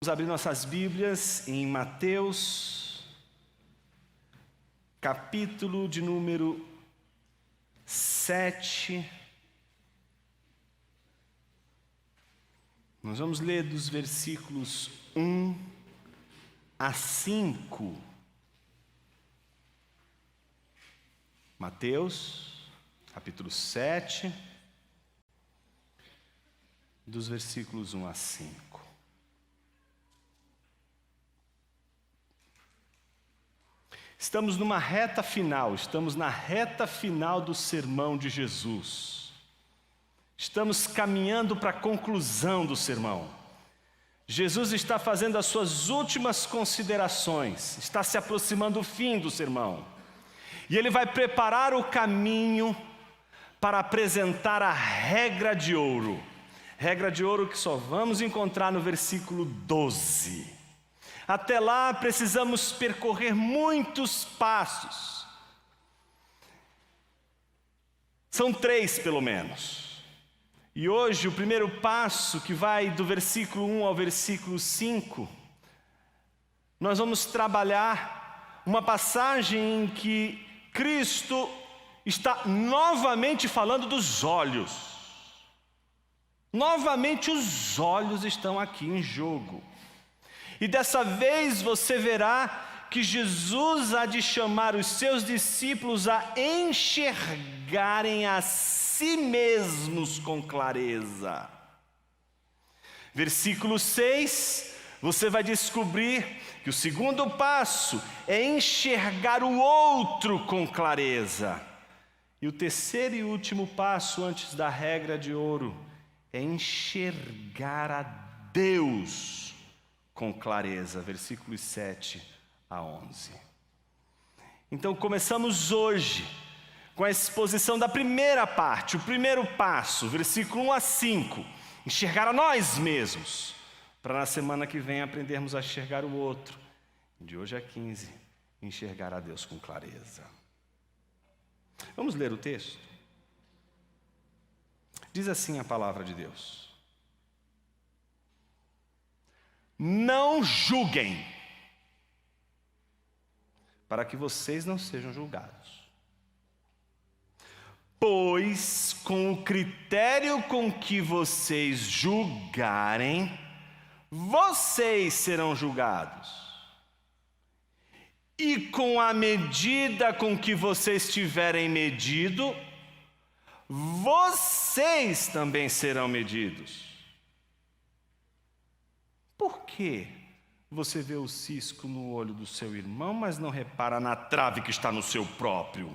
Vamos abrir nossas Bíblias em Mateus, capítulo de número 7. Nós vamos ler dos versículos 1 a 5. Mateus, capítulo 7, dos versículos 1 a 5. Estamos na reta final do sermão de Jesus. Estamos caminhando para a conclusão do sermão. Jesus está fazendo as suas últimas considerações, está se aproximando do fim do sermão. E ele vai preparar o caminho para apresentar a regra de ouro. Regra de ouro que só vamos encontrar no versículo 12. Até lá precisamos percorrer muitos passos. São 3 pelo menos. E hoje o primeiro passo, que vai do versículo 1 ao versículo 5, nós vamos trabalhar uma passagem em que Cristo está novamente falando dos olhos. Novamente os olhos estão aqui em jogo. E dessa vez você verá que Jesus há de chamar os seus discípulos a enxergarem a si mesmos com clareza. Versículo 6, você vai descobrir que o segundo passo é enxergar o outro com clareza. E o terceiro e último passo antes da regra de ouro é enxergar a Deus com clareza, versículos 7 a 11. Então começamos hoje com a exposição da primeira parte, o primeiro passo, versículo 1 a 5, enxergar a nós mesmos, para na semana que vem aprendermos a enxergar o outro, de hoje a 15, enxergar a Deus com clareza. Vamos ler o texto? Diz assim a palavra de Deus: não julguem, para que vocês não sejam julgados. Pois com o critério com que vocês julgarem, vocês serão julgados. E com a medida com que vocês tiverem medido, vocês também serão medidos. Por que você vê o cisco no olho do seu irmão, mas não repara na trave que está no seu próprio?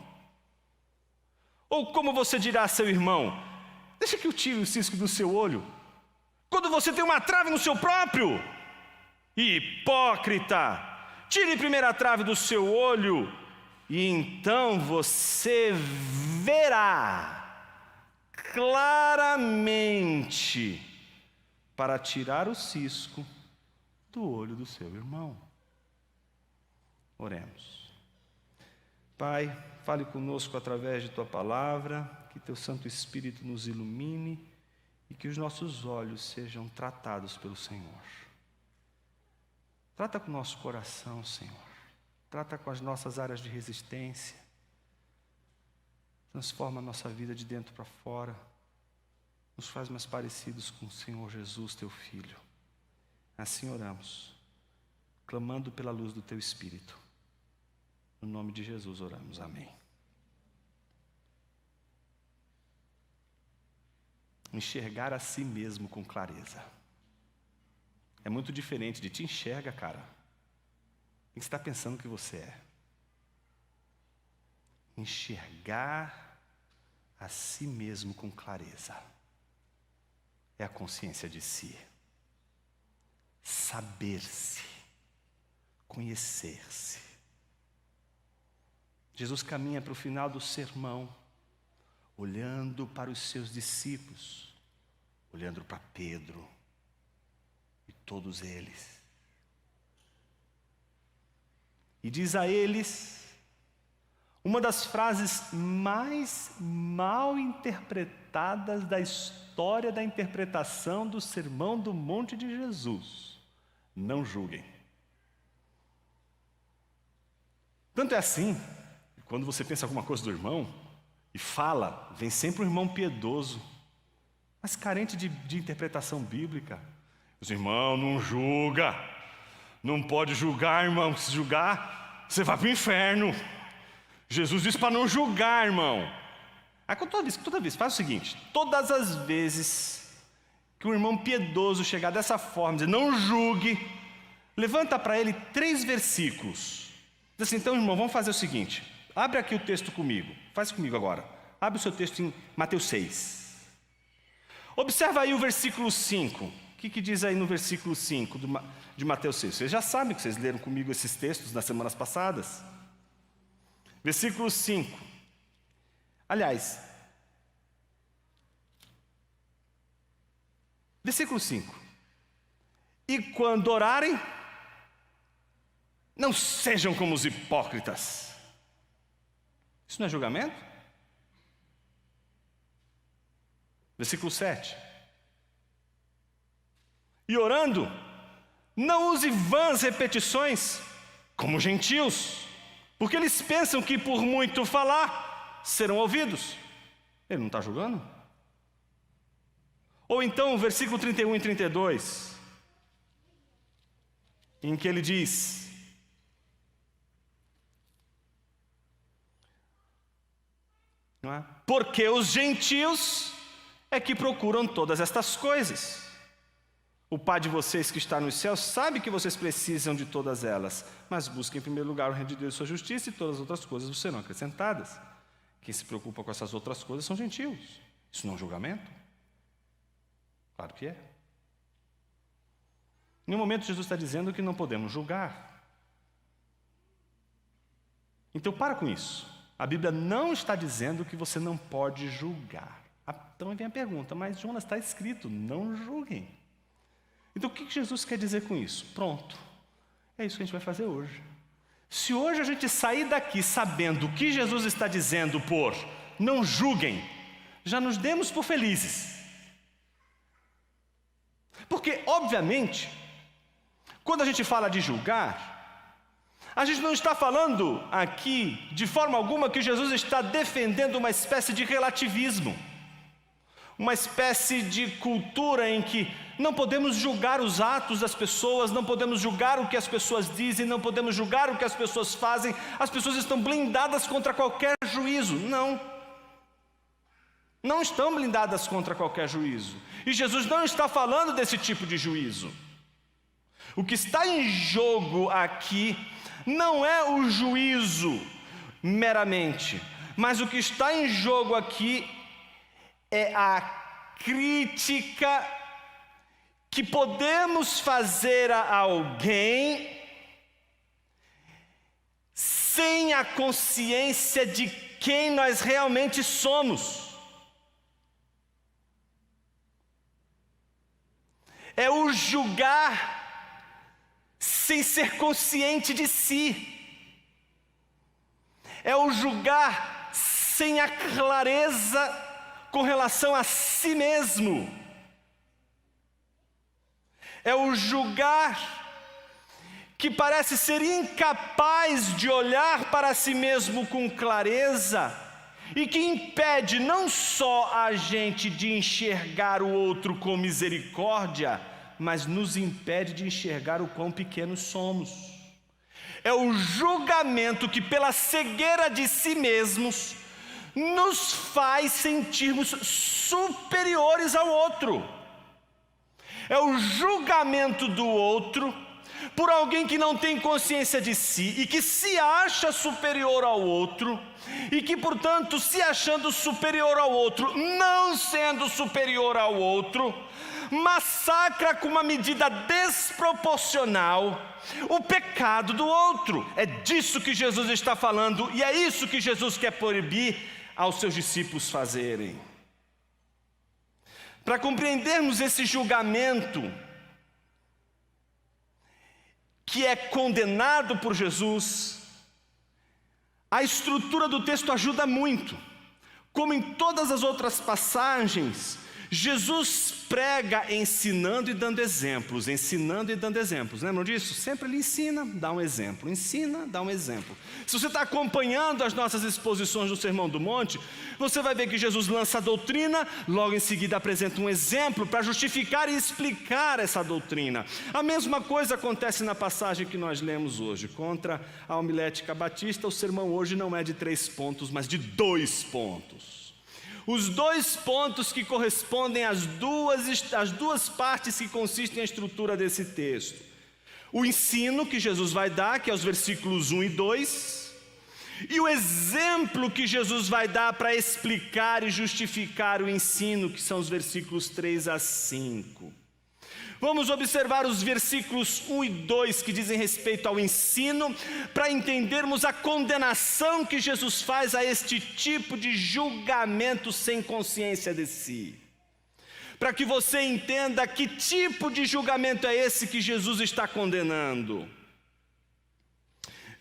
Ou como você dirá a seu irmão: deixa que eu tire o cisco do seu olho, quando você tem uma trave no seu próprio? Hipócrita! Tire primeiro a trave do seu olho, e então você verá claramente para tirar o cisco do olho do seu irmão. Oremos. Pai, fale conosco através de Tua palavra, que Teu Santo Espírito nos ilumine e que os nossos olhos sejam tratados pelo Senhor. Trata com o nosso coração, Senhor. Trata com as nossas áreas de resistência. Transforma a nossa vida de dentro para fora. Nos faz mais parecidos com o Senhor Jesus, Teu Filho. Assim oramos, clamando pela luz do Teu Espírito. No nome de Jesus oramos, amém. Enxergar a si mesmo com clareza. É muito diferente de te enxerga, cara. O que você está pensando que você é? Enxergar a si mesmo com clareza é a consciência de si. Saber-se, conhecer-se. Jesus caminha para o final do sermão, olhando para os seus discípulos, olhando para Pedro e todos eles. E diz a eles uma das frases mais mal interpretadas da história da interpretação do Sermão do Monte de Jesus. Não julguem. Tanto é assim, que quando você pensa alguma coisa do irmão e fala, vem sempre um irmão piedoso, mas carente de interpretação bíblica. Os irmãos, não julga. Não pode julgar, irmão. Se julgar, você vai para o inferno. Jesus disse para não julgar, irmão. Aí toda vez, faz o seguinte: todas as vezes que um irmão piedoso chegar dessa forma, dizer não julgue, levanta para ele 3 versículos. Diz assim: então, irmão, vamos fazer o seguinte. Abre aqui o texto comigo. Faz comigo agora. Abre o seu texto em Mateus 6. Observa aí o versículo 5. O que diz aí no versículo 5 de Mateus 6? Vocês já sabem que vocês leram comigo esses textos nas semanas passadas. Versículo 5. Aliás, versículo 5. E quando orarem, não sejam como os hipócritas. Isso não é julgamento? Versículo 7. E orando, não use vãs repetições, como os gentios, porque eles pensam que por muito falar, serão ouvidos. Ele não está julgando? Ou então, versículo 31 e 32, em que ele diz: não é? Porque os gentios é que procuram todas estas coisas. O Pai de vocês que está nos céus sabe que vocês precisam de todas elas, mas busquem em primeiro lugar o reino de Deus e sua justiça, e todas as outras coisas serão acrescentadas. Quem se preocupa com essas outras coisas são gentios. Isso não é um julgamento? Claro que é. Em um momento Jesus está dizendo que não podemos julgar. Então para com isso. A Bíblia não está dizendo que você não pode julgar. Então vem a pergunta: mas Jonas, está escrito, não julguem. Então o que Jesus quer dizer com isso? Pronto, é isso que a gente vai fazer hoje. Se hoje a gente sair daqui sabendo o que Jesus está dizendo por não julguem, já nos demos por felizes. Porque, obviamente, quando a gente fala de julgar, a gente não está falando aqui de forma alguma que Jesus está defendendo uma espécie de relativismo, uma espécie de cultura em que não podemos julgar os atos das pessoas, não podemos julgar o que as pessoas dizem, não podemos julgar o que as pessoas fazem, as pessoas estão blindadas contra qualquer juízo. Não estão blindadas contra qualquer juízo. E Jesus não está falando desse tipo de juízo. O que está em jogo aqui não é o juízo meramente, mas o que está em jogo aqui é a crítica que podemos fazer a alguém sem a consciência de quem nós realmente somos. É o julgar sem ser consciente de si. É o julgar sem a clareza com relação a si mesmo. É o julgar que parece ser incapaz de olhar para si mesmo com clareza e que impede não só a gente de enxergar o outro com misericórdia, mas nos impede de enxergar o quão pequenos somos. É o julgamento que, pela cegueira de si mesmos, nos faz sentirmos superiores ao outro. É o julgamento do outro por alguém que não tem consciência de si e que se acha superior ao outro e que, portanto, se achando superior ao outro, não sendo superior ao outro, massacra com uma medida desproporcional o pecado do outro. É disso que Jesus está falando e é isso que Jesus quer proibir aos seus discípulos fazerem. Para compreendermos esse julgamento que é condenado por Jesus, a estrutura do texto ajuda muito. Como em todas as outras passagens Jesus prega ensinando e dando exemplos, lembram disso? Sempre ele ensina, dá um exemplo, ensina, dá um exemplo. Se você está acompanhando as nossas exposições do Sermão do Monte, você vai ver que Jesus lança a doutrina, logo em seguida apresenta um exemplo para justificar e explicar essa doutrina. A mesma coisa acontece na passagem que nós lemos hoje, contra a homilética batista. O sermão hoje não é de 3 pontos, mas de 2 pontos. Os 2 pontos que correspondem às duas partes que consistem a estrutura desse texto. O ensino que Jesus vai dar, que é os versículos 1 e 2, e o exemplo que Jesus vai dar para explicar e justificar o ensino, que são os versículos 3 a 5. Vamos observar os versículos 1 e 2 que dizem respeito ao ensino, para entendermos a condenação que Jesus faz a este tipo de julgamento sem consciência de si. Para que você entenda que tipo de julgamento é esse que Jesus está condenando.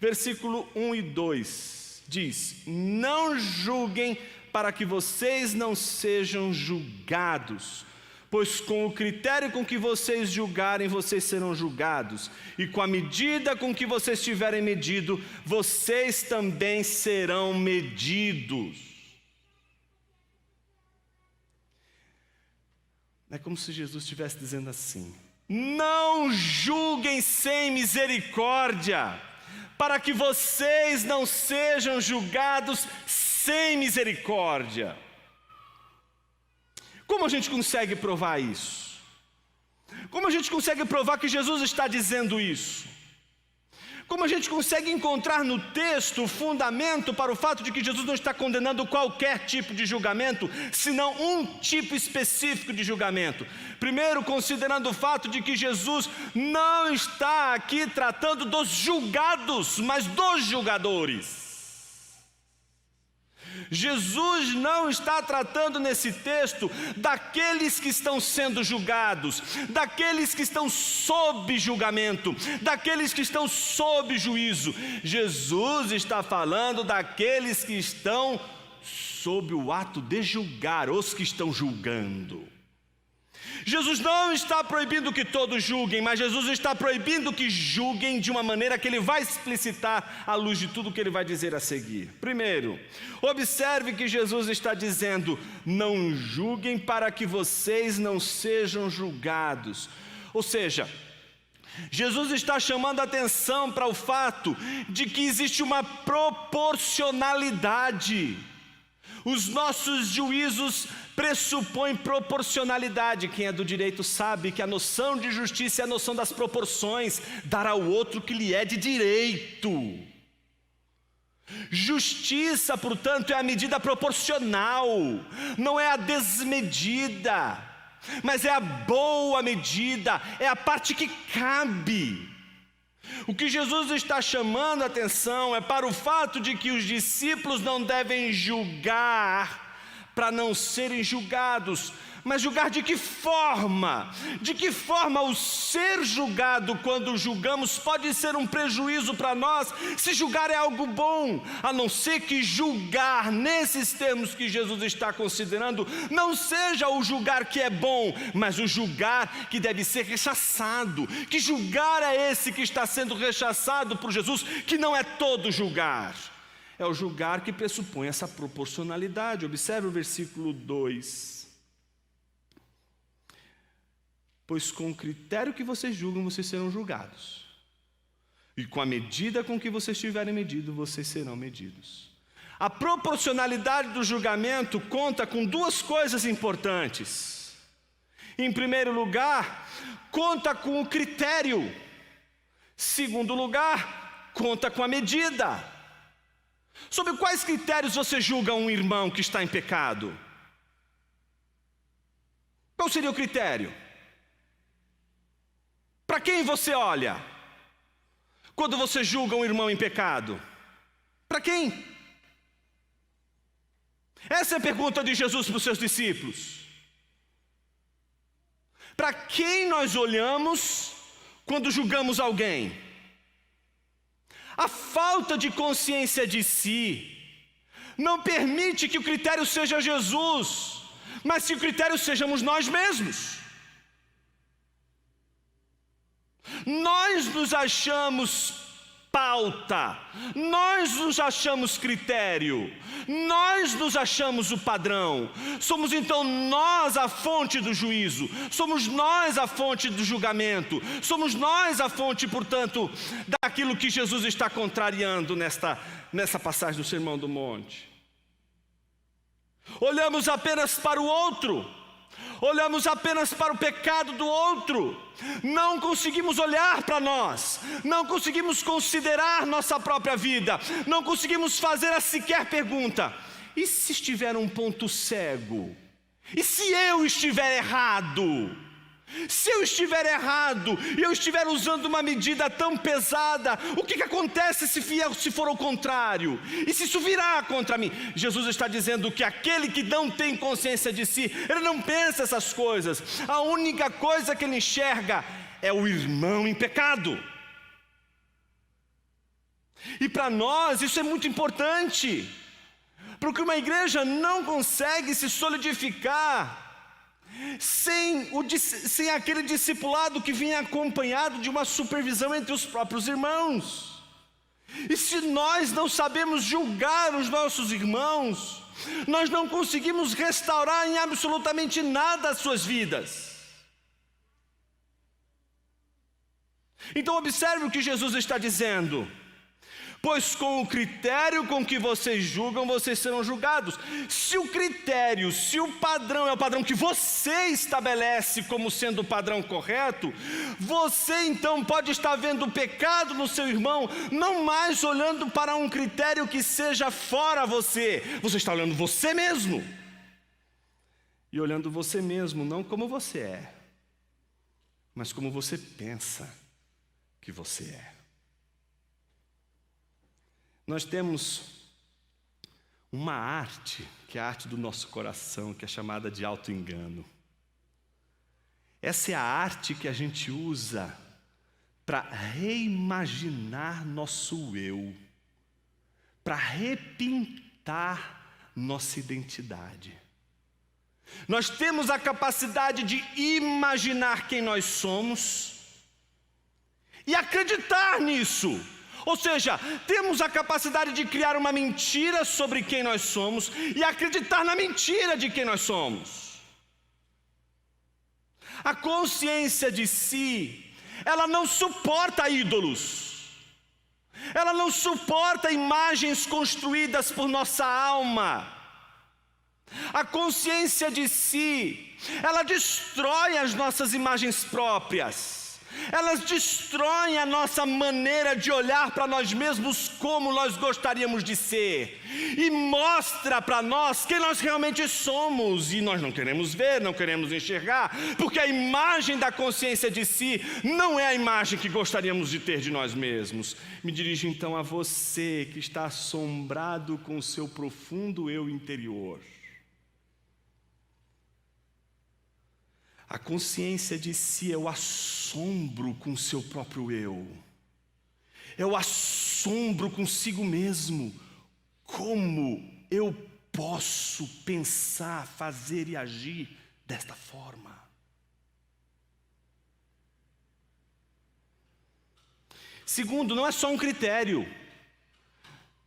Versículo 1 e 2 diz: não julguem para que vocês não sejam julgados. Pois com o critério com que vocês julgarem, vocês serão julgados. E com a medida com que vocês tiverem medido, vocês também serão medidos. É como se Jesus estivesse dizendo assim: não julguem sem misericórdia, para que vocês não sejam julgados sem misericórdia. Como a gente consegue provar isso? Como a gente consegue provar que Jesus está dizendo isso? Como a gente consegue encontrar no texto o fundamento para o fato de que Jesus não está condenando qualquer tipo de julgamento, senão um tipo específico de julgamento? Primeiro, considerando o fato de que Jesus não está aqui tratando dos julgados, mas dos julgadores. Jesus não está tratando nesse texto daqueles que estão sendo julgados, daqueles que estão sob julgamento, daqueles que estão sob juízo. Jesus está falando daqueles que estão sob o ato de julgar, os que estão julgando. Jesus não está proibindo que todos julguem, mas Jesus está proibindo que julguem de uma maneira que ele vai explicitar à luz de tudo que ele vai dizer a seguir. Primeiro, observe que Jesus está dizendo: não julguem para que vocês não sejam julgados. Ou seja, Jesus está chamando a atenção para o fato de que existe uma proporcionalidade. Os nossos juízos pressupõem proporcionalidade. Quem é do direito sabe que a noção de justiça é a noção das proporções, dar ao outro o que lhe é de direito. Justiça, portanto, é a medida proporcional, não é a desmedida, mas é a boa medida, é a parte que cabe. O que Jesus está chamando a atenção é para o fato de que os discípulos não devem julgar para não serem julgados. Mas julgar de que forma? De que forma o ser julgado quando julgamos pode ser um prejuízo para nós, se julgar é algo bom? A não ser que julgar, nesses termos que Jesus está considerando, não seja o julgar que é bom, mas o julgar que deve ser rechaçado. Que julgar é esse que está sendo rechaçado por Jesus, que não é todo julgar? É o julgar que pressupõe essa proporcionalidade. Observe o versículo 2. Pois com o critério que vocês julgam, vocês serão julgados. E com a medida com que vocês tiverem medido, vocês serão medidos. A proporcionalidade do julgamento conta com 2 coisas importantes. Em primeiro lugar, conta com o critério. Segundo lugar, conta com a medida. Sobre quais critérios você julga um irmão que está em pecado? Qual seria o critério? Para quem você olha quando você julga um irmão em pecado? Para quem? Essa é a pergunta de Jesus para os seus discípulos. Para quem nós olhamos quando julgamos alguém? A falta de consciência de si não permite que o critério seja Jesus, mas que o critério sejamos nós mesmos. Nós nos achamos pauta, nós nos achamos critério, nós nos achamos o padrão. Somos então nós a fonte do juízo, somos nós a fonte do julgamento, somos nós a fonte, portanto, daquilo que Jesus está contrariando nessa passagem do Sermão do Monte. Olhamos apenas para o outro, olhamos apenas para o pecado do outro, não conseguimos olhar para nós, não conseguimos considerar nossa própria vida, não conseguimos fazer a sequer pergunta: e se estiver um ponto cego? E se eu estiver errado? Se eu estiver errado e eu estiver usando uma medida tão pesada, o que acontece se for o contrário? E se isso virar contra mim? Jesus está dizendo que aquele que não tem consciência de si, ele não pensa essas coisas. A única coisa que ele enxerga é o irmão em pecado. E para nós isso é muito importante, porque uma igreja não consegue se solidificar sem aquele discipulado que vinha acompanhado de uma supervisão entre os próprios irmãos. E se nós não sabemos julgar os nossos irmãos, nós não conseguimos restaurar em absolutamente nada as suas vidas. Então observe o que Jesus está dizendo: pois com o critério com que vocês julgam, vocês serão julgados. Se o critério, se o padrão é o padrão que você estabelece como sendo o padrão correto, você então pode estar vendo o pecado no seu irmão, não mais olhando para um critério que seja fora você está olhando você mesmo. E olhando você mesmo não como você é, mas como você pensa que você é. Nós temos uma arte, que é a arte do nosso coração, que é chamada de auto-engano. Essa é a arte que a gente usa para reimaginar nosso eu, para repintar nossa identidade. Nós temos a capacidade de imaginar quem nós somos e acreditar nisso. Ou seja, temos a capacidade de criar uma mentira sobre quem nós somos e acreditar na mentira de quem nós somos. A consciência de si, ela não suporta ídolos, ela não suporta imagens construídas por nossa alma. A consciência de si, ela destrói as nossas imagens próprias. Elas destroem a nossa maneira de olhar para nós mesmos como nós gostaríamos de ser, e mostra para nós quem nós realmente somos, e nós não queremos ver, não queremos enxergar, porque a imagem da consciência de si não é a imagem que gostaríamos de ter de nós mesmos. Me dirijo então a você que está assombrado com o seu profundo eu interior. A consciência de si é o assombro com o seu próprio eu. É o assombro consigo mesmo. Como eu posso pensar, fazer e agir desta forma? Segundo, não é só um critério.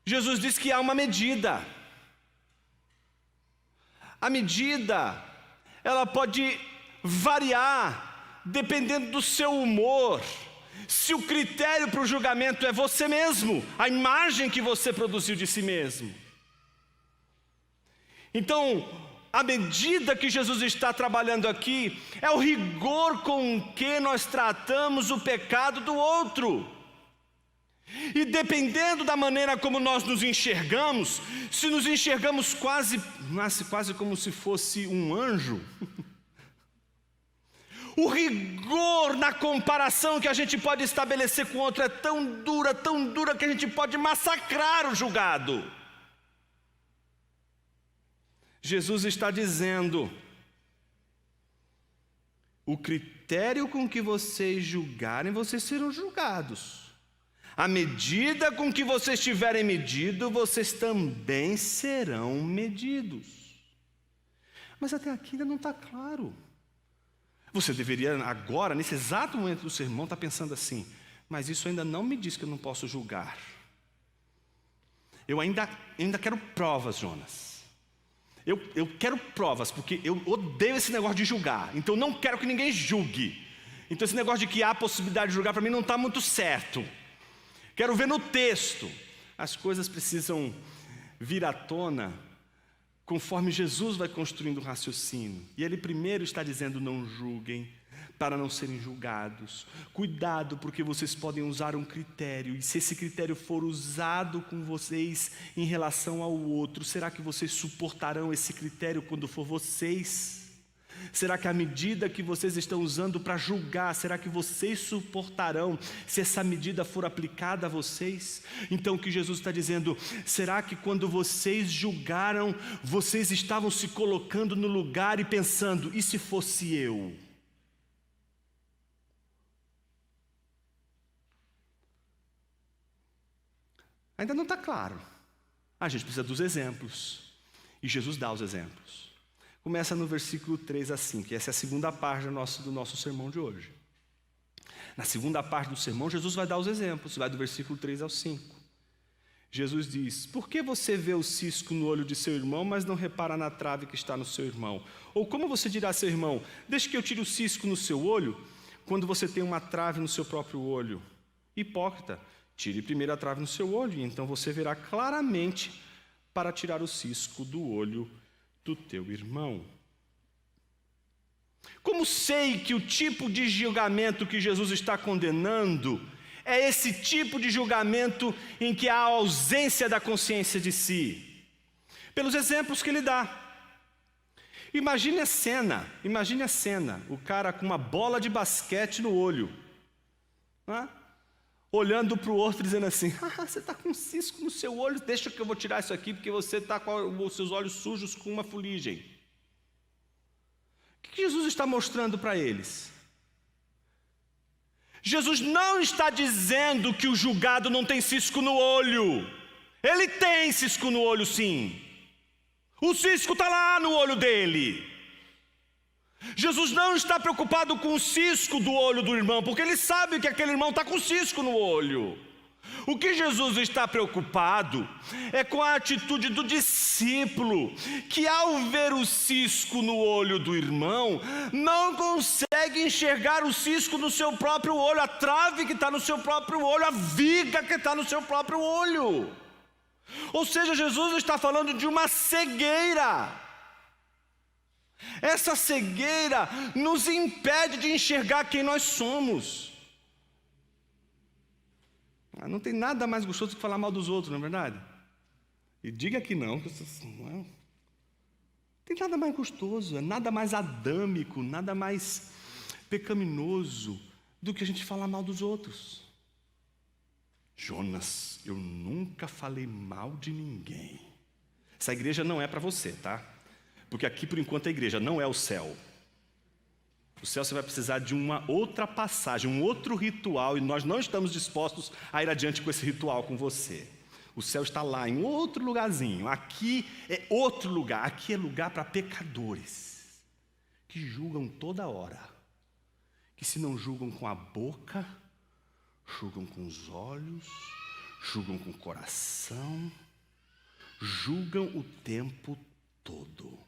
Jesus diz que há uma medida. A medida, ela pode variar dependendo do seu humor. Se o critério para o julgamento é você mesmo, a imagem que você produziu de si mesmo, então a medida que Jesus está trabalhando aqui é o rigor com que nós tratamos o pecado do outro. E dependendo da maneira como nós nos enxergamos, se nos enxergamos quase como se fosse um anjo, o rigor na comparação que a gente pode estabelecer com o outro é tão dura que a gente pode massacrar o julgado. Jesus está dizendo: o critério com que vocês julgarem, vocês serão julgados. À medida com que vocês tiverem medido, vocês também serão medidos. Mas até aqui ainda não está claro. Você deveria agora, nesse exato momento do sermão, estar pensando assim: mas isso ainda não me diz que eu não posso julgar. Eu ainda quero provas, Jonas. Eu quero provas, porque eu odeio esse negócio de julgar. Então eu não quero que ninguém julgue. Então esse negócio de que há possibilidade de julgar para mim não está muito certo. Quero ver no texto. As coisas precisam vir à tona conforme Jesus vai construindo o raciocínio. E ele primeiro está dizendo: não julguem, para não serem julgados. Cuidado, porque vocês podem usar um critério, e se esse critério for usado com vocês em relação ao outro, será que vocês suportarão esse critério quando for vocês? Será que a medida que vocês estão usando para julgar, será que vocês suportarão se essa medida for aplicada a vocês? Então o que Jesus está dizendo: será que quando vocês julgaram, vocês estavam se colocando no lugar e pensando: e se fosse eu? Ainda não está claro. A gente precisa dos exemplos. E Jesus dá os exemplos. Começa no versículo 3 a 5, essa é a segunda parte do nosso sermão de hoje. Na segunda parte do sermão, Jesus vai dar os exemplos, vai do versículo 3 ao 5. Jesus diz: por que você vê o cisco no olho de seu irmão, mas não repara na trave que está no seu irmão? Ou como você dirá a seu irmão: deixe que eu tire o cisco no seu olho, quando você tem uma trave no seu próprio olho? Hipócrita, tire primeiro a trave no seu olho, e então você verá claramente para tirar o cisco do olho do teu irmão. Como sei que o tipo de julgamento que Jesus está condenando é esse tipo de julgamento em que há a ausência da consciência de si? Pelos exemplos que ele dá. Imagine a cena, o cara com uma bola de basquete no olho, olhando para o outro dizendo assim: você está com um cisco no seu olho, deixa que eu vou tirar isso aqui, porque você está com os seus olhos sujos com uma fuligem. O que Jesus está mostrando para eles? Jesus não está dizendo que o julgado não tem cisco no olho. Ele tem cisco no olho, sim. O cisco está lá no olho dele. Jesus não está preocupado com o cisco do olho do irmão, porque ele sabe que aquele irmão está com cisco no olho. O que Jesus está preocupado é com a atitude do discípulo, que ao ver o cisco no olho do irmão, não consegue enxergar o cisco no seu próprio olho, a trave que está no seu próprio olho, a viga que está no seu próprio olho. Ou seja, Jesus está falando de uma cegueira. Essa cegueira nos impede de enxergar quem nós somos. Não tem nada mais gostoso do que falar mal dos outros, não é verdade? E diga que não. Não tem nada mais gostoso, nada mais adâmico, nada mais pecaminoso do que a gente falar mal dos outros. Jonas, eu nunca falei mal de ninguém. Essa igreja não é para você, tá? Porque aqui, por enquanto, a igreja não é o céu. O céu você vai precisar de uma outra passagem, um outro ritual, e nós não estamos dispostos a ir adiante com esse ritual com você. O céu está lá, em outro lugarzinho. Aqui é outro lugar. Aqui é lugar para pecadores, que julgam toda hora. Que se não julgam com a boca, julgam com os olhos, julgam com o coração, julgam o tempo todo.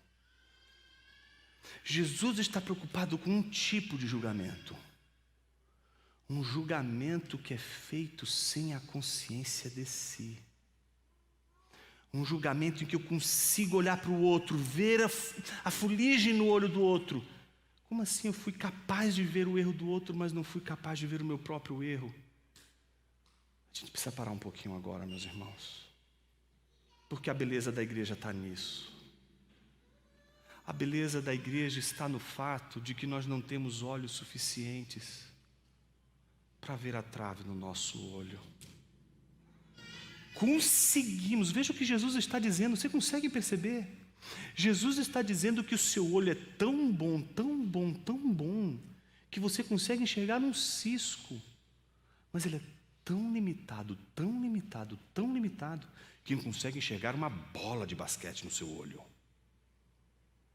Jesus está preocupado com um tipo de julgamento. Um julgamento que é feito sem a consciência de si. Um julgamento em que eu consigo olhar para o outro, ver a fuligem no olho do outro. Como assim eu fui capaz de ver o erro do outro, mas não fui capaz de ver o meu próprio erro? A gente precisa parar um pouquinho agora, meus irmãos. Porque a beleza da igreja está nisso. A beleza da igreja está no fato de que nós não temos olhos suficientes para ver a trave no nosso olho. Conseguimos, veja o que Jesus está dizendo, você consegue perceber? Jesus está dizendo que o seu olho é tão bom, tão bom, tão bom, que você consegue enxergar um cisco, mas ele é tão limitado, tão limitado, tão limitado, que não consegue enxergar uma bola de basquete no seu olho.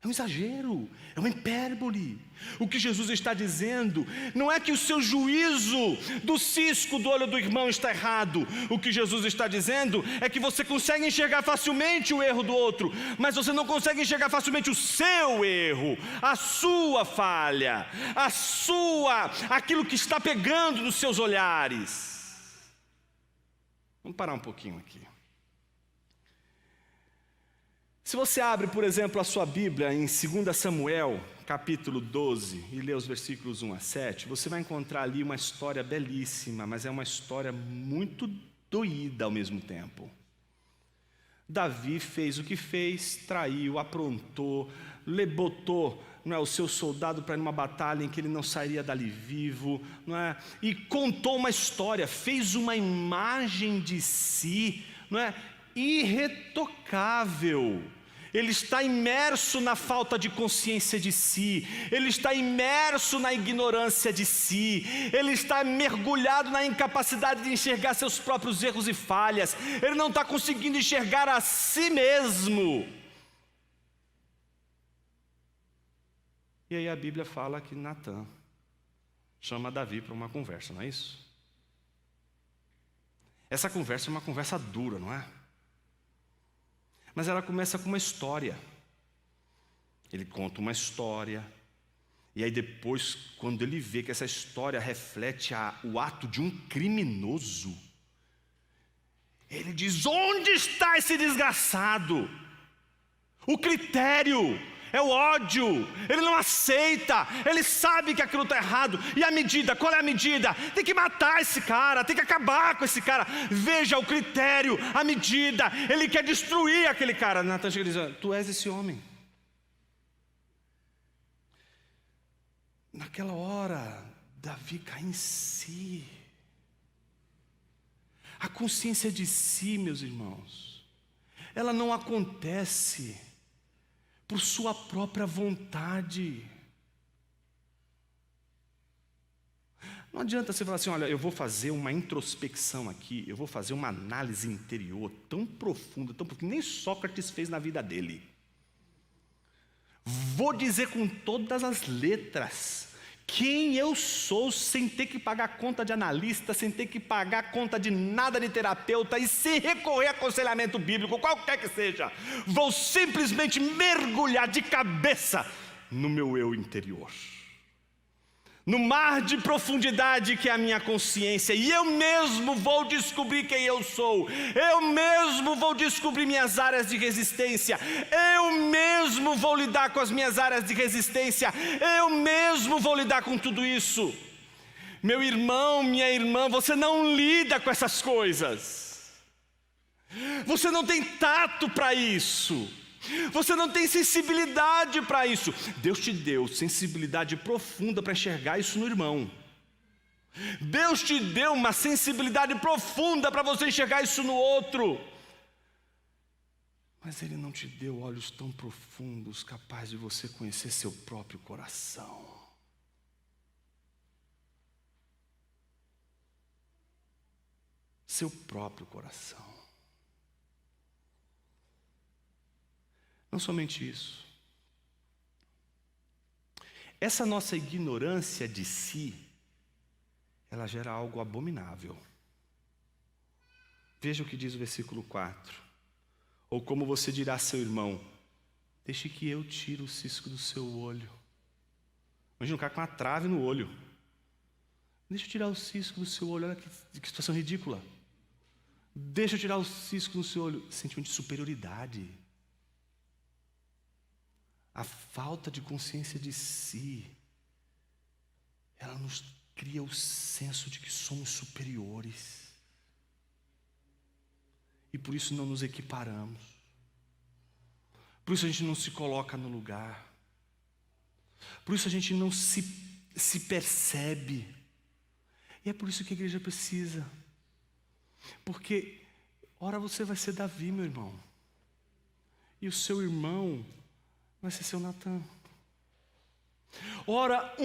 É um exagero, é uma hipérbole. O que Jesus está dizendo não é que o seu juízo do cisco do olho do irmão está errado. O que Jesus está dizendo é que você consegue enxergar facilmente o erro do outro, mas você não consegue enxergar facilmente o seu erro, a sua falha, aquilo que está pegando nos seus olhares. Vamos parar um pouquinho aqui. Se você abre, por exemplo, a sua Bíblia em 2 Samuel, capítulo 12, e lê os versículos 1 a 7, você vai encontrar ali uma história belíssima, mas é uma história muito doída ao mesmo tempo. Davi fez o que fez, traiu, aprontou, botou o seu soldado para ir numa batalha em que ele não sairia dali vivo, e contou uma história, fez uma imagem de si, irretocável. Ele está imerso na falta de consciência de si, ele está imerso na ignorância de si, ele está mergulhado na incapacidade de enxergar seus próprios erros e falhas, ele não está conseguindo enxergar a si mesmo. E aí a Bíblia fala que Natã chama Davi para uma conversa, não é isso? Essa conversa é uma conversa dura, não é? Mas ela começa com uma história. Ele conta uma história, e aí depois, quando ele vê que essa história reflete o ato de um criminoso, ele diz: onde está esse desgraçado? O critério é o ódio, ele não aceita, ele sabe que aquilo está errado. E a medida, qual é a medida? Tem que matar esse cara, tem que acabar com esse cara. Veja o critério, a medida, ele quer destruir aquele cara. Natã chega e diz: tu és esse homem. Naquela hora, Davi cai em si. A consciência de si, meus irmãos, ela não acontece por sua própria vontade. Não adianta você falar assim: olha, eu vou fazer uma introspecção aqui, eu vou fazer uma análise interior tão profunda, que nem Sócrates fez na vida dele. Vou dizer com todas as letras quem eu sou, sem ter que pagar conta de analista, sem ter que pagar conta de nada de terapeuta e sem recorrer a aconselhamento bíblico, qualquer que seja. Vou simplesmente mergulhar de cabeça no meu eu interior, no mar de profundidade que é a minha consciência, e eu mesmo vou descobrir quem eu sou, eu mesmo vou descobrir minhas áreas de resistência, eu mesmo vou lidar com as minhas áreas de resistência, eu mesmo vou lidar com tudo isso. Meu irmão, minha irmã, você não lida com essas coisas, você não tem tato para isso, você não tem sensibilidade para isso. Deus te deu sensibilidade profunda para enxergar isso no irmão. Deus te deu uma sensibilidade profunda para você enxergar isso no outro. Mas Ele não te deu olhos tão profundos, capazes de você conhecer seu próprio coração. Seu próprio coração. Não somente isso. Essa nossa ignorância de si, ela gera algo abominável. Veja o que diz o versículo 4. Ou como você dirá a seu irmão: deixe que eu tire o cisco do seu olho. Imagina um cara com uma trave no olho. Deixa eu tirar o cisco do seu olho. Olha que situação ridícula. Deixa eu tirar o cisco do seu olho. Sentimento de superioridade. A falta de consciência de si, ela nos cria o senso de que somos superiores. E por isso não nos equiparamos. Por isso a gente não se coloca no lugar. Por isso a gente não se percebe. E é por isso que a igreja precisa. Porque, ora você vai ser Davi, meu irmão. E o seu irmão vai ser seu Natã. Ora,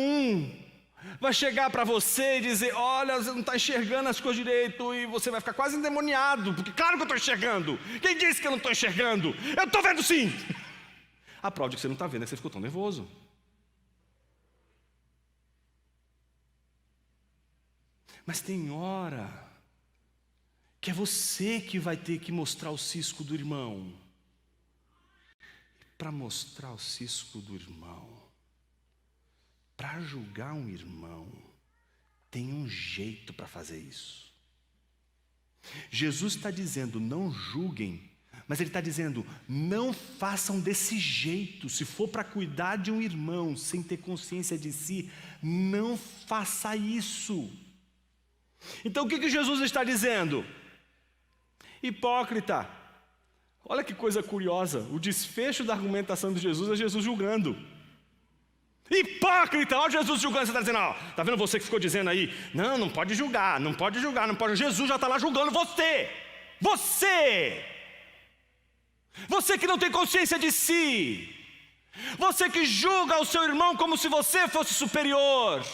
vai chegar para você e dizer: olha, você não está enxergando as coisas direito, e você vai ficar quase endemoniado, porque claro que eu estou enxergando. Quem disse que eu não estou enxergando? Eu estou vendo sim. A prova de que você não está vendo é que você ficou tão nervoso. Mas tem hora que é você que vai ter que mostrar o cisco do irmão. Para mostrar o cisco do irmão, para julgar um irmão, tem um jeito para fazer isso. Jesus está dizendo, não julguem, mas Ele está dizendo, não façam desse jeito. Se for para cuidar de um irmão, sem ter consciência de si, não faça isso. Então o que Jesus está dizendo? Hipócrita. Olha que coisa curiosa, o desfecho da argumentação de Jesus é Jesus julgando. Hipócrita, olha Jesus julgando, você está dizendo, ó, está vendo você que ficou dizendo aí, não pode julgar, não pode julgar, não pode. Jesus já está lá julgando você que não tem consciência de si, você que julga o seu irmão como se você fosse superior,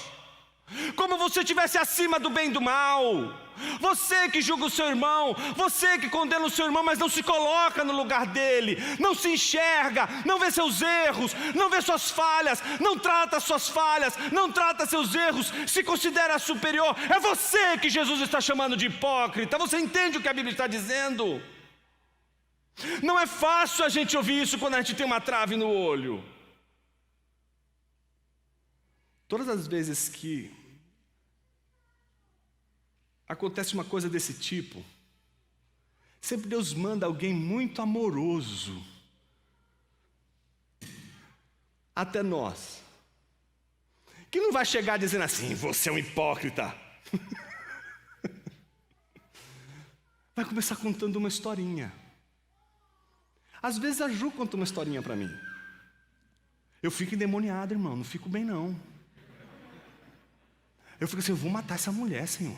como você estivesse acima do bem e do mal. Você que julga o seu irmão, você que condena o seu irmão, mas não se coloca no lugar dele, não se enxerga, não vê seus erros, não vê suas falhas, não trata suas falhas, não trata seus erros, se considera superior. É você que Jesus está chamando de hipócrita. Você entende o que a Bíblia está dizendo? Não é fácil a gente ouvir isso quando a gente tem uma trave no olho. Todas as vezes que acontece uma coisa desse tipo, sempre Deus manda alguém muito amoroso até nós, que não vai chegar dizendo assim, você é um hipócrita. Vai começar contando uma historinha. Às vezes a Ju conta uma historinha para mim. Eu fico endemoniado, irmão, não fico bem não. Eu fico assim, eu vou matar essa mulher, Senhor.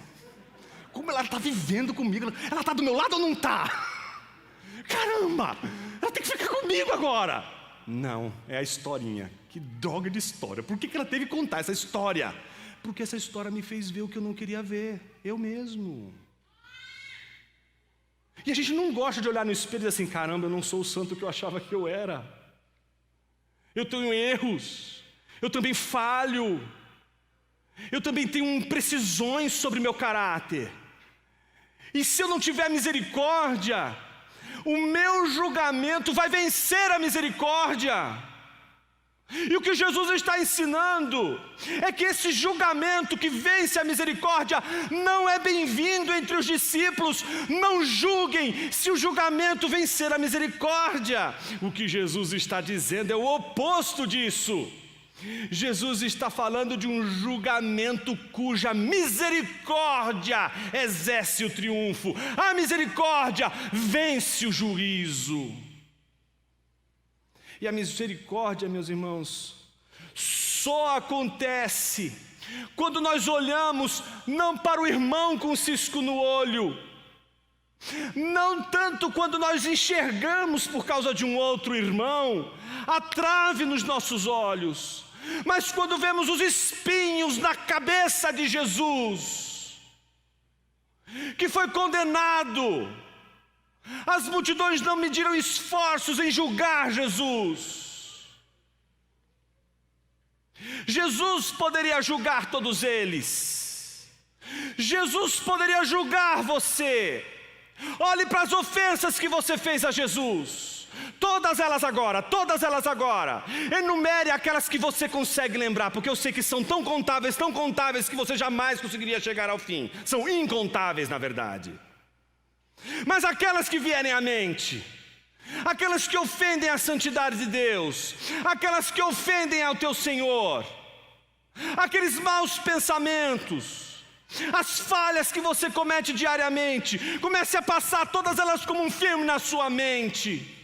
Como ela está vivendo comigo? Ela está do meu lado ou não está? Caramba! Ela tem que ficar comigo agora. Não, é a historinha. Que droga de história. Por que ela teve que contar essa história? Porque essa história me fez ver o que eu não queria ver. Eu mesmo. E a gente não gosta de olhar no espelho e dizer assim, caramba, eu não sou o santo que eu achava que eu era. Eu tenho erros. Eu também falho. Eu também tenho imprecisões sobre meu caráter. E se eu não tiver misericórdia, o meu julgamento vai vencer a misericórdia. E o que Jesus está ensinando é que esse julgamento que vence a misericórdia não é bem-vindo entre os discípulos. Não julguem se o julgamento vencer a misericórdia. O que Jesus está dizendo é o oposto disso. Jesus está falando de um julgamento cuja misericórdia exerce o triunfo. A misericórdia vence o juízo. E a misericórdia, meus irmãos, só acontece quando nós olhamos não para o irmão com cisco no olho, não tanto quando nós enxergamos por causa de um outro irmão a trave nos nossos olhos, mas quando vemos os espinhos na cabeça de Jesus, que foi condenado. As multidões não mediram esforços em julgar Jesus. Jesus poderia julgar todos eles. Jesus poderia julgar você. Olhe para as ofensas que você fez a Jesus. Todas elas agora. Enumere aquelas que você consegue lembrar, porque eu sei que são tão contáveis que você jamais conseguiria chegar ao fim. São incontáveis, na verdade. Mas aquelas que vierem à mente, aquelas que ofendem a santidade de Deus, aquelas que ofendem ao teu Senhor, aqueles maus pensamentos, as falhas que você comete diariamente, comece a passar todas elas como um filme na sua mente.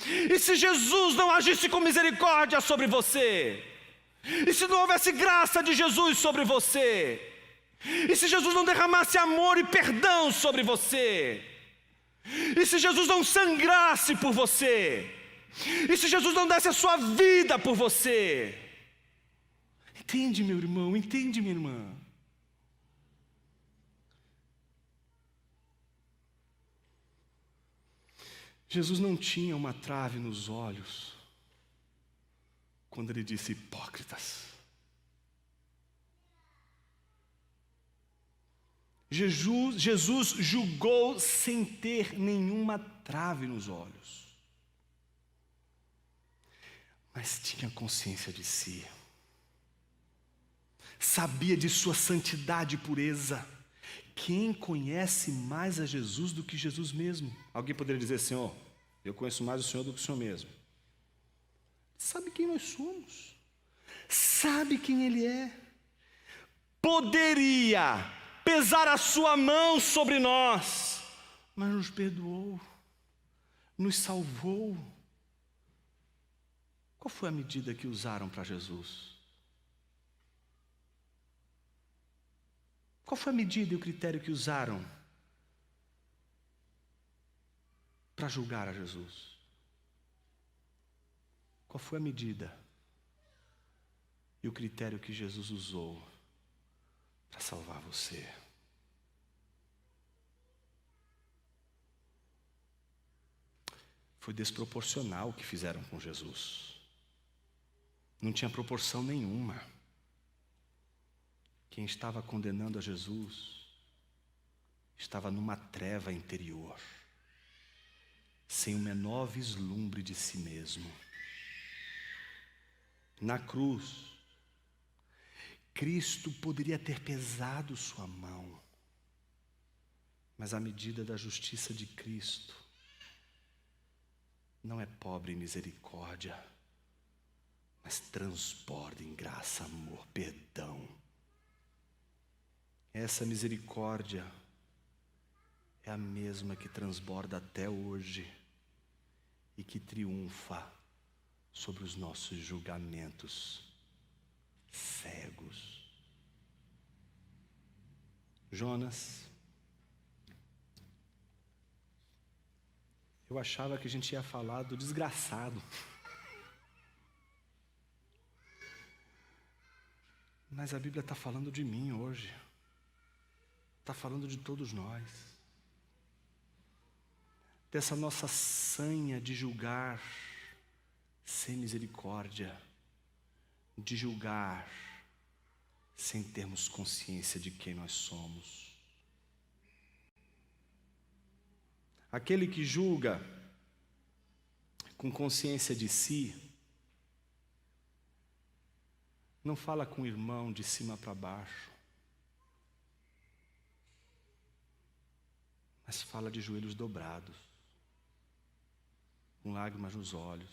E se Jesus não agisse com misericórdia sobre você, e se não houvesse graça de Jesus sobre você, e se Jesus não derramasse amor e perdão sobre você, e se Jesus não sangrasse por você, e se Jesus não desse a sua vida por você, entende, meu irmão, entende, minha irmã? Jesus não tinha uma trave nos olhos quando ele disse hipócritas. Jesus julgou sem ter nenhuma trave nos olhos, mas tinha consciência de si, sabia de sua santidade e pureza. Quem conhece mais a Jesus do que Jesus mesmo? Alguém poderia dizer, Senhor, eu conheço mais o Senhor do que o Senhor mesmo. Sabe quem nós somos, sabe quem Ele é. Poderia pesar a sua mão sobre nós, mas nos perdoou, nos salvou. Qual foi a medida que usaram para Jesus? Qual foi a medida e o critério que usaram para julgar a Jesus? Qual foi a medida e o critério que Jesus usou para salvar você? Foi desproporcional o que fizeram com Jesus. Não tinha proporção nenhuma. Quem estava condenando a Jesus estava numa treva interior, sem o menor vislumbre de si mesmo. Na cruz, Cristo poderia ter pesado sua mão, mas a medida da justiça de Cristo não é pobre em misericórdia, mas transborda em graça, amor, perdão. Essa misericórdia é a mesma que transborda até hoje e que triunfa sobre os nossos julgamentos cegos. Jonas, eu achava que a gente ia falar do desgraçado, mas a Bíblia está falando de mim hoje, está falando de todos nós, dessa nossa sanha de julgar sem misericórdia, de julgar sem termos consciência de quem nós somos. Aquele que julga com consciência de si, não fala com o irmão de cima para baixo, mas fala de joelhos dobrados, com lágrimas nos olhos,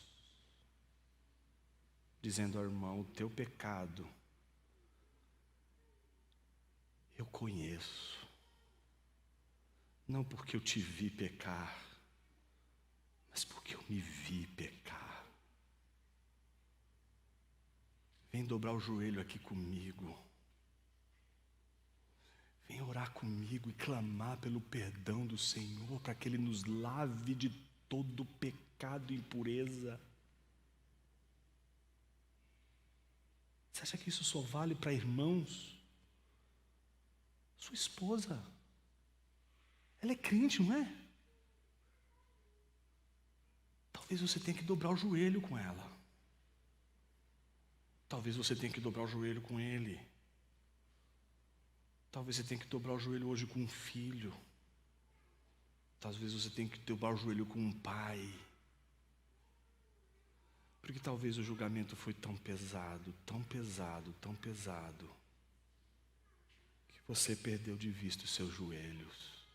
dizendo ao irmão, o teu pecado eu conheço, não porque eu te vi pecar, mas porque eu me vi pecar. Vem dobrar o joelho aqui comigo, vem orar comigo e clamar pelo perdão do Senhor, para que Ele nos lave de todo pecado e impureza. Você acha que isso só vale para irmãos? Sua esposa, ela é crente, não é? Talvez você tenha que dobrar o joelho com ela. Talvez você tenha que dobrar o joelho com ele. Talvez você tenha que dobrar o joelho hoje com um filho. Talvez você tenha que dobrar o joelho com um pai. Porque talvez o julgamento foi tão pesado, tão pesado, tão pesado, que você perdeu de vista os seus joelhos.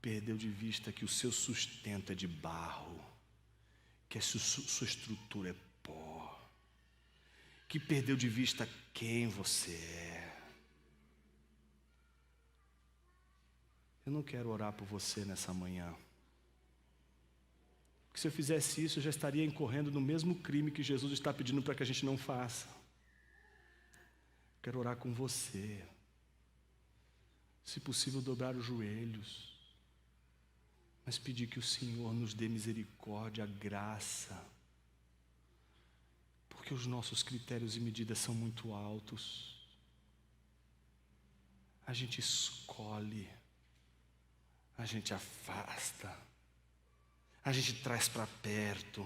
Perdeu de vista que o seu sustento é de barro, que a sua estrutura é pó, que perdeu de vista quem você é. Eu não quero orar por você nessa manhã, porque se eu fizesse isso, eu já estaria incorrendo no mesmo crime que Jesus está pedindo para que a gente não faça. Quero orar com você, se possível dobrar os joelhos, mas pedir que o Senhor nos dê misericórdia, graça, porque os nossos critérios e medidas são muito altos. A gente escolhe, a gente afasta, a gente traz para perto,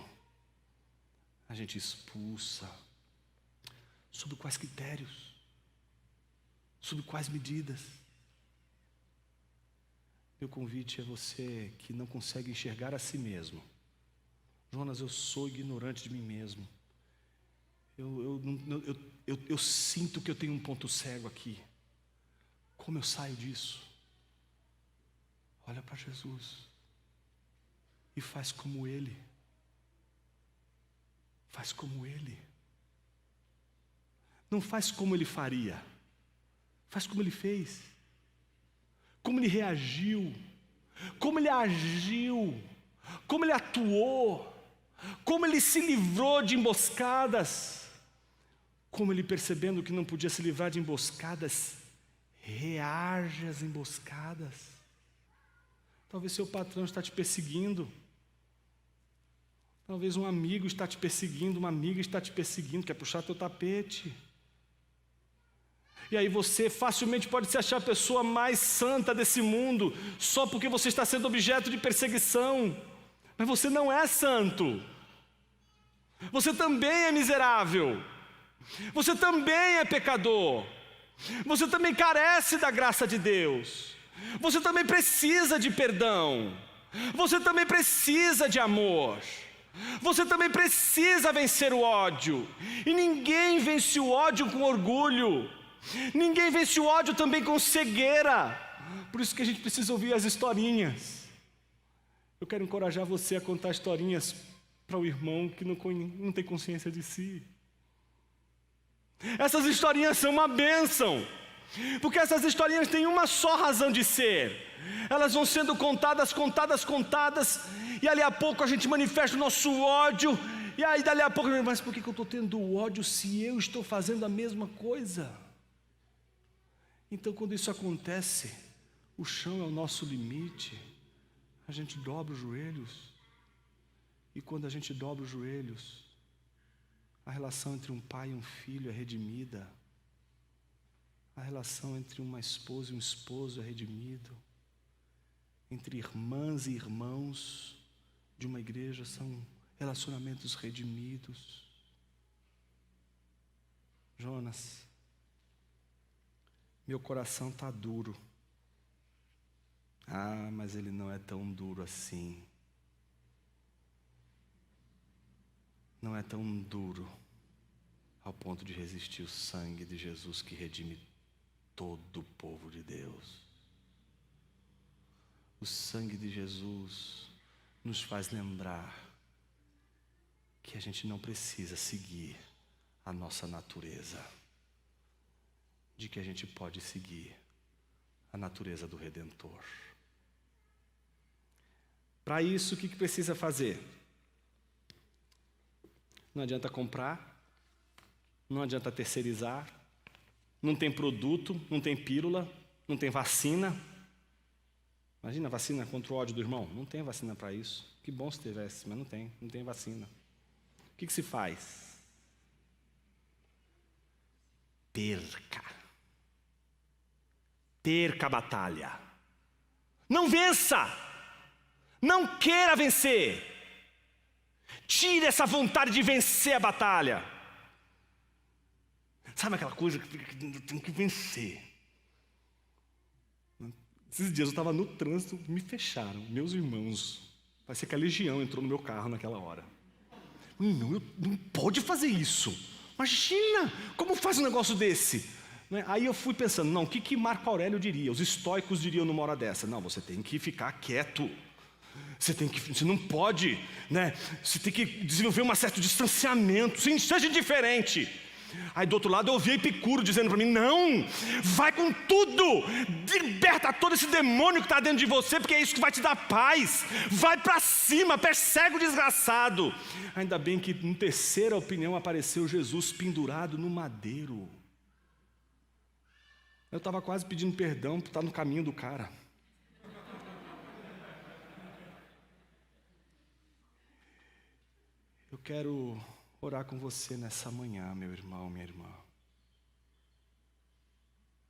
a gente expulsa. Sob quais critérios? Sob quais medidas? Meu convite é você que não consegue enxergar a si mesmo. Jonas, eu sou ignorante de mim mesmo. Eu sinto que eu tenho um ponto cego aqui. Como eu saio disso? Olha para Jesus e faz como Ele. Faz como Ele. Não faz como Ele faria. Faz como Ele fez. Como Ele reagiu. Como Ele agiu. Como Ele atuou. Como Ele se livrou de emboscadas. Como Ele, percebendo que não podia se livrar de emboscadas, reage às emboscadas. Talvez seu patrão está te perseguindo. Talvez um amigo está te perseguindo, uma amiga está te perseguindo, quer puxar teu tapete. E aí você facilmente pode se achar a pessoa mais santa desse mundo, só porque você está sendo objeto de perseguição. Mas você não é santo. Você também é miserável. Você também é pecador. Você também carece da graça de Deus. Você também precisa de perdão. Você também precisa de amor. Você também precisa vencer o ódio. E ninguém vence o ódio com orgulho. Ninguém vence o ódio também com cegueira. Por isso que a gente precisa ouvir as historinhas. Eu quero encorajar você a contar historinhas para o irmão que não tem consciência de si. Essas historinhas são uma bênção, porque essas historinhas têm uma só razão de ser. Elas vão sendo contadas, e ali a pouco a gente manifesta o nosso ódio, e aí dali a pouco, mas por que eu estou tendo ódio se eu estou fazendo a mesma coisa? Então quando isso acontece, o chão é o nosso limite, a gente dobra os joelhos, e quando a gente dobra os joelhos, a relação entre um pai e um filho é redimida. A relação entre uma esposa e um esposo é redimido. Entre irmãs e irmãos de uma igreja são relacionamentos redimidos. Jonas, meu coração está duro. Ah, mas ele não é tão duro assim. Não é tão duro ao ponto de resistir o sangue de Jesus que redime todo o povo de Deus. O sangue de Jesus nos faz lembrar que a gente não precisa seguir a nossa natureza, de que a gente pode seguir a natureza do Redentor. Para isso, o que precisa fazer? Não adianta comprar, não adianta terceirizar, não tem produto, não tem pílula, não tem vacina. Imagina vacina contra o ódio do irmão. Não tem vacina para isso. Que bom se tivesse, mas não tem vacina. O que se faz? Perca a batalha. Não vença. Não queira vencer. Tire essa vontade de vencer a batalha. Sabe aquela coisa que tem que vencer? Esses dias eu estava no trânsito, me fecharam, meus irmãos. Parece que a legião entrou no meu carro naquela hora. Não pode fazer isso. Imagina, como faz um negócio desse? Aí eu fui pensando, o que Marco Aurélio diria? Os estoicos diriam numa hora dessa. Não, você tem que ficar quieto. Você não pode, Você tem que desenvolver um certo distanciamento, seja indiferente. Aí do outro lado eu ouvi Epicuro dizendo para mim, não, vai com tudo, liberta todo esse demônio que está dentro de você, porque é isso que vai te dar paz, vai para cima, persegue o desgraçado. Ainda bem que em terceira opinião apareceu Jesus pendurado no madeiro. Eu estava quase pedindo perdão por estar no caminho do cara. Eu quero orar com você nessa manhã, meu irmão, minha irmã.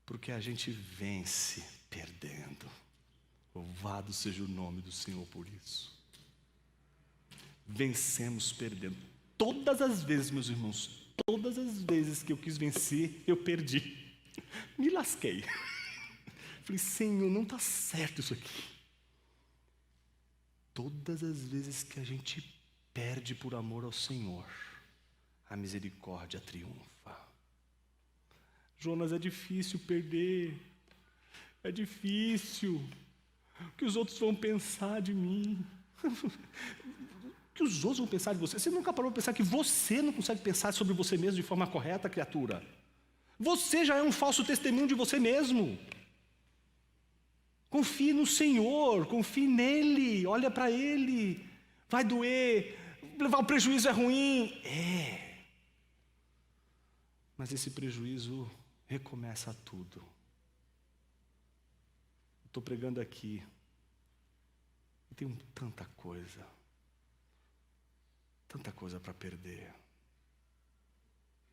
Porque a gente vence perdendo. Louvado seja o nome do Senhor por isso. Vencemos perdendo. todas as vezes, meus irmãos, todas as vezes que eu quis vencer, eu perdi. Me lasquei. Falei, Senhor, não está certo isso aqui. Todas as vezes que a gente perde por amor ao Senhor, a misericórdia triunfa. Jonas, é difícil perder. É difícil. O que os outros vão pensar de mim? O que os outros vão pensar de você? Você nunca parou para pensar que você não consegue pensar sobre você mesmo de forma correta, criatura? Você já é um falso testemunho de você mesmo. Confie no Senhor, confie nele, olha para ele. Vai doer, levar o prejuízo é ruim. É. Mas esse prejuízo recomeça tudo. Estou pregando aqui e tenho tanta coisa para perder.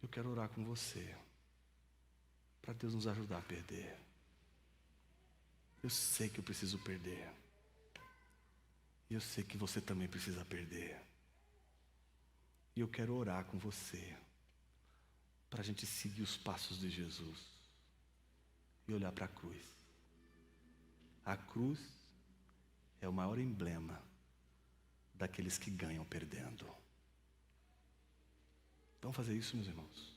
Eu quero orar com você, para Deus nos ajudar a perder. Eu sei que eu preciso perder. E eu sei que você também precisa perder. E eu quero orar com você, para a gente seguir os passos de Jesus e olhar para a cruz. A cruz é o maior emblema daqueles que ganham perdendo. Vamos fazer isso, meus irmãos?